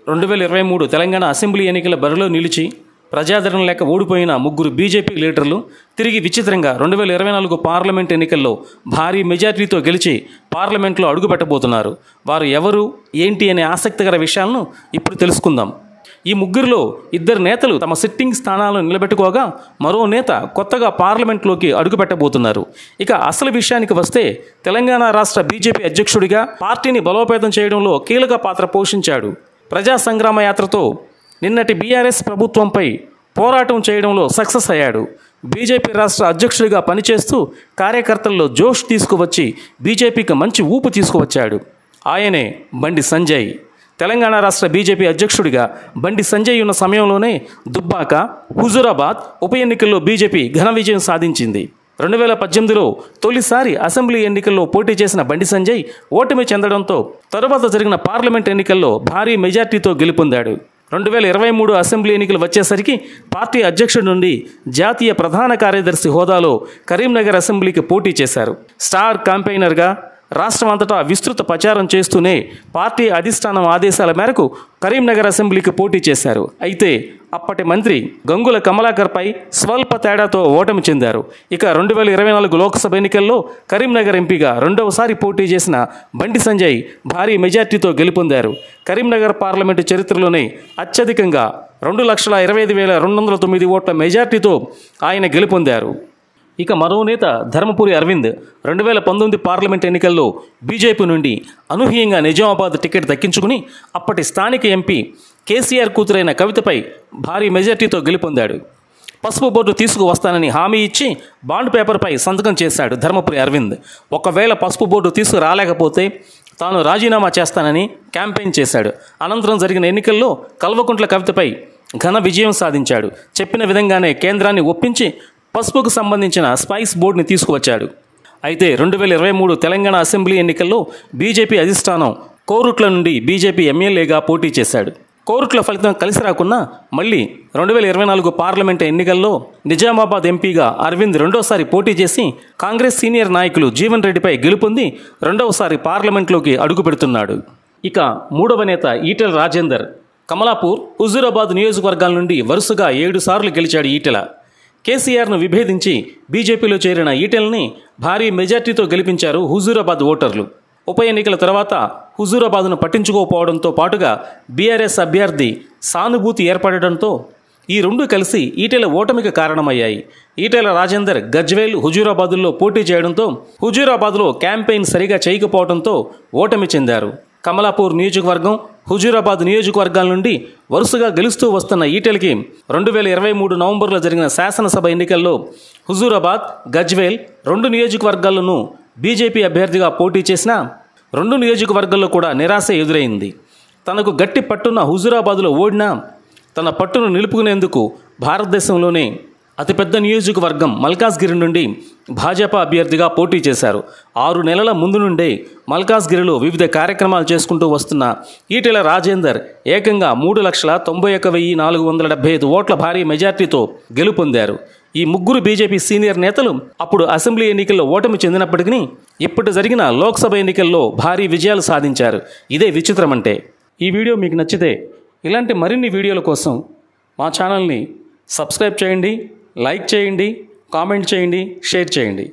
2023 Telangana assembly ఎన్నికల బరిలో నిలిచి ప్రజాదరణ లేక ఓడిపోయిన ముగ్గురు బీజేపీ లీడర్లు తిరిగి విచిత్రంగా 2024 పార్లమెంట్ ఎన్నికల్లో భారీ మెజారిటీతో గెలిచి పార్లమెంట్లో అడుగుపెట్టబోతున్నారు. వారు ఎవరు ఏంటి అనే ఆసక్తికర విషయాలను ఇప్పుడు తెలుసుకుందాం. ఈ ముగ్గురిలో ఇద్దరు నేతలు తమ సిట్టింగ్ స్థానాలను నిలబెట్టుకోగా మరో నేత కొత్తగా పార్లమెంట్లోకి అడుగుపెట్టబోతున్నారు. ఇక అసలు విషయానికి వస్తే తెలంగాణ రాష్ట్ర బీజేపీ అధ్యక్షుడిగా పార్టీని బలోపేతం చేయడంలో కీలక పాత్ర పోషించాడు. ప్రజా సంగ్రామ యాత్రతో నిన్నటి బీఆర్ఎస్ ప్రభుత్వంపై పోరాటం చేయడంలో సక్సెస్ అయ్యాడు. బీజేపీ రాష్ట్ర అధ్యక్షుడిగా పనిచేస్తూ కార్యకర్తల్లో జోష్ తీసుకువచ్చి బీజేపీకి మంచి ఊపు తీసుకువచ్చాడు. ఆయనే బండి సంజయ్. తెలంగాణ రాష్ట్ర బీజేపీ అధ్యక్షుడిగా బండి సంజయ్ ఉన్న సమయంలోనే దుబ్బాక, హుజూరాబాద్ ఉప ఎన్నికల్లో బీజేపీ ఘన విజయం సాధించింది. 2018లో తొలిసారి అసెంబ్లీ ఎన్నికల్లో పోటీ చేసిన బండి సంజయ్ ఓటమి చెందడంతో తరువాత జరిగిన పార్లమెంట్ ఎన్నికల్లో భారీ మెజార్టీతో గెలుపొందాడు. 2023 అసెంబ్లీ ఎన్నికలు వచ్చేసరికి పార్టీ అధ్యక్షుడి నుండి జాతీయ ప్రధాన కార్యదర్శి హోదాలో కరీంనగర్ అసెంబ్లీకి పోటీ చేశారు. స్టార్ క్యాంపెయినర్గా రాష్ట్రం అంతటా విస్తృత ప్రచారం చేస్తూనే పార్టీ అధిష్టానం ఆదేశాల మేరకు కరీంనగర్ అసెంబ్లీకి పోటీ చేశారు. అయితే అప్పటి మంత్రి గంగుల కమలాకర్పై స్వల్ప తేడాతో ఓటమి చెందారు. ఇక 2024 లోక్సభ ఎన్నికల్లో కరీంనగర్ ఎంపీగా రెండవసారి పోటీ చేసిన బండి సంజయ్ భారీ మెజార్టీతో గెలుపొందారు. కరీంనగర్ పార్లమెంటు చరిత్రలోనే అత్యధికంగా 2,25,209 ఓట్ల మెజార్టీతో ఆయన గెలుపొందారు. ఇక మరో నేత ధర్మపురి అరవింద్ 2019 పార్లమెంట్ ఎన్నికల్లో బీజేపీ నుండి అనూహ్యంగా నిజామాబాద్ టికెట్ దక్కించుకుని అప్పటి స్థానిక ఎంపీ కేసీఆర్ కూతురైన కవితపై భారీ మెజార్టీతో గెలుపొందాడు. పసుపు బోర్డు తీసుకువస్తానని హామీ ఇచ్చి బాండ్ పేపర్పై సంతకం చేశాడు ధర్మపురి అరవింద్. ఒకవేళ పసుపు బోర్డు తీసుకురాలేకపోతే తాను రాజీనామా చేస్తానని క్యాంపెయిన్ చేశాడు. అనంతరం జరిగిన ఎన్నికల్లో కల్వకుంట్ల కవితపై ఘన విజయం సాధించాడు. చెప్పిన విధంగానే కేంద్రాన్ని ఒప్పించి పసుపుకు సంబంధించిన స్పైస్ బోర్డుని తీసుకువచ్చాడు. అయితే 2023 తెలంగాణ అసెంబ్లీ ఎన్నికల్లో బీజేపీ అధిష్టానం కోరుట్ల నుండి బీజేపీ ఎమ్మెల్యేగా పోటీ చేశాడు. కోరుట్ల ఫలితం కలిసి రాకున్నా మళ్ళీ 2024 పార్లమెంటు ఎన్నికల్లో నిజామాబాద్ ఎంపీగా అరవింద్ రెండోసారి పోటీ చేసి కాంగ్రెస్ సీనియర్ నాయకులు జీవన్ రెడ్డిపై గెలుపొంది రెండవసారి పార్లమెంట్లోకి అడుగుపెడుతున్నాడు. ఇక మూడవ నేత ఈటెల రాజేందర్ కమలాపూర్, హుజూరాబాద్ నియోజకవర్గాల నుండి వరుసగా 7 సార్లు గెలిచాడు. ఈటెల కేసీఆర్ను విభేదించి బీజేపీలో చేరిన ఈటెల్ని భారీ మెజార్టీతో గెలిపించారు హుజూరాబాద్ ఓటర్లు. ఉప ఎన్నికల తర్వాత హుజూరాబాద్ను పట్టించుకోకపోవడంతో పాటుగా బీఆర్ఎస్ అభ్యర్థి సానుభూతి ఏర్పడడంతో ఈ రెండు కలిసి ఈటెల ఓటమికి కారణమయ్యాయి. ఈటెల రాజేందర్ గజ్వేల్, హుజూరాబాద్లో పోటీ చేయడంతో హుజూరాబాద్లో క్యాంపెయిన్ సరిగా చేయకపోవడంతో ఓటమి చెందారు. కమలాపూర్ నియోజకవర్గం, హుజూరాబాద్ నియోజకవర్గాల నుండి వరుసగా గెలుస్తూ వస్తున్న ఈటెలకి 2023 నవంబర్లో జరిగిన శాసనసభ ఎన్నికల్లో హుజూరాబాద్, గజ్వేల్ 2 నియోజకవర్గాల్లోనూ బీజేపీ అభ్యర్థిగా పోటీ చేసిన 2 నియోజకవర్గాల్లో కూడా నిరాశ ఎదురైంది. తనకు గట్టి పట్టున్న హుజూరాబాద్లో ఓడినా తన పట్టును నిలుపుకునేందుకు భారతదేశంలోనే అతిపెద్ద నియోజకవర్గం మల్కాజ్గిరి నుండి భాజపా అభ్యర్థిగా పోటీ చేశారు. 6 నెలల ముందు నుండే మల్కాజ్గిరిలో వివిధ కార్యక్రమాలు చేసుకుంటూ వస్తున్న ఈటెల రాజేందర్ ఏకంగా 3,91,475 ఓట్ల భారీ మెజార్టీతో గెలుపొందారు. ఈ ముగ్గురు బీజేపీ సీనియర్ నేతలు అప్పుడు అసెంబ్లీ ఎన్నికల్లో ఓటమి చెందినప్పటికీ ఇప్పుడు జరిగిన లోక్సభ ఎన్నికల్లో భారీ విజయాలు సాధించారు. ఇదే విచిత్రం అంటే. ఈ వీడియో మీకు నచ్చితే ఇలాంటి మరిన్ని వీడియోల కోసం మా ఛానల్ని సబ్స్క్రైబ్ చేయండి, లైక్ చేయండి, కామెంట్ చేయండి, షేర్ చేయండి.